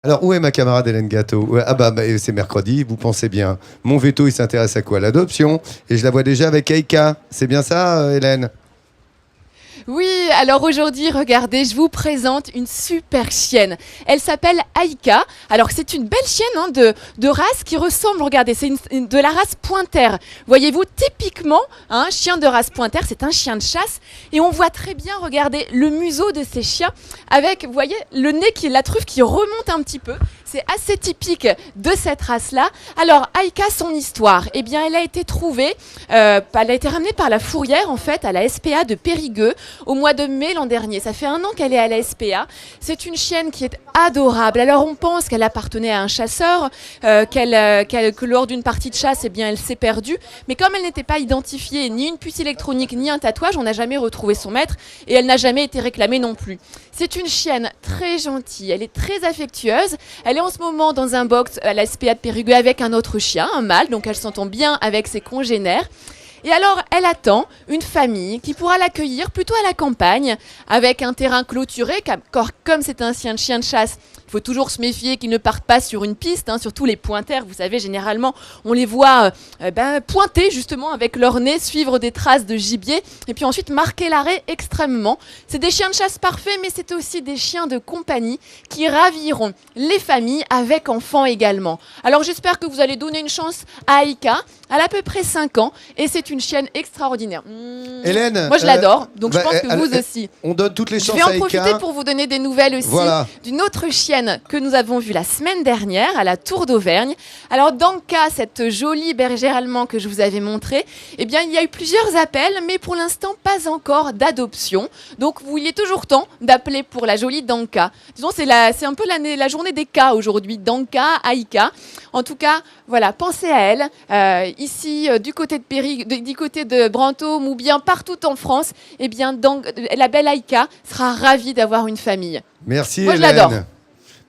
Alors, où est ma camarade Hélène Gâteau? Ah c'est mercredi, vous pensez bien. Mon veto, il s'intéresse à quoi? L'adoption. Et je la vois déjà avec Aïka. C'est bien ça, Hélène? Oui, alors aujourd'hui, regardez, je vous présente une super chienne. Elle s'appelle Aïka. Alors c'est une belle chienne de race qui ressemble, regardez, c'est de la race pointer. Voyez-vous, typiquement, un chien de race pointer, c'est un chien de chasse. Et on voit très bien, regardez, le museau de ces chiens avec, vous voyez, le nez la truffe qui remonte un petit peu. C'est assez typique de cette race-là. Alors, Aïka, son histoire, eh bien, elle a été trouvée, elle a été ramenée par la fourrière, en fait, à la SPA de Périgueux, au mois de mai l'an dernier. Ça fait 1 an qu'elle est à la SPA. C'est une chienne qui est adorable. Alors, on pense qu'elle appartenait à un chasseur, que lors d'une partie de chasse, eh bien, elle s'est perdue. Mais comme elle n'était pas identifiée, ni une puce électronique, ni un tatouage, on n'a jamais retrouvé son maître et elle n'a jamais été réclamée non plus. C'est une chienne très gentille, elle est très affectueuse. Elle est en ce moment dans un box à la SPA de Périgueux avec un autre chien, un mâle, donc elle s'entend bien avec ses congénères. Et alors, elle attend une famille qui pourra l'accueillir plutôt à la campagne, avec un terrain clôturé, comme c'est un chien de chasse. Il faut toujours se méfier qu'ils ne partent pas sur une piste, surtout les pointers. Vous savez, généralement, on les voit pointer justement avec leur nez, suivre des traces de gibier et puis ensuite marquer l'arrêt extrêmement. C'est des chiens de chasse parfaits, mais c'est aussi des chiens de compagnie qui raviront les familles avec enfants également. Alors j'espère que vous allez donner une chance à Aïka. Elle a à peu près 5 ans et c'est une chienne extraordinaire. Hélène, moi je l'adore, donc je pense que vous aussi. On donne toutes les chances à Je vais en Aïka. profiter pour vous donner des nouvelles aussi d'une autre chienne que nous avons vue la semaine dernière à la Tour d'Auvergne. Alors Danka, cette jolie bergère allemande que je vous avais montrée, eh bien il y a eu plusieurs appels, mais pour l'instant pas encore d'adoption. Donc il est toujours temps d'appeler pour la jolie Danka. Disons c'est un peu la journée des cas aujourd'hui, Danka, Aïka. En tout cas, voilà, pensez à elle. Ici, du côté de Brantôme ou bien partout en France, eh bien, la belle Aïka sera ravie d'avoir une famille. Merci Moi, Hélène. je l'adore.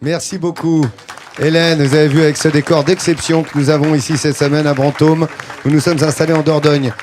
Merci beaucoup. Hélène, vous avez vu avec ce décor d'exception que nous avons ici cette semaine à Brantôme, où nous sommes installés en Dordogne.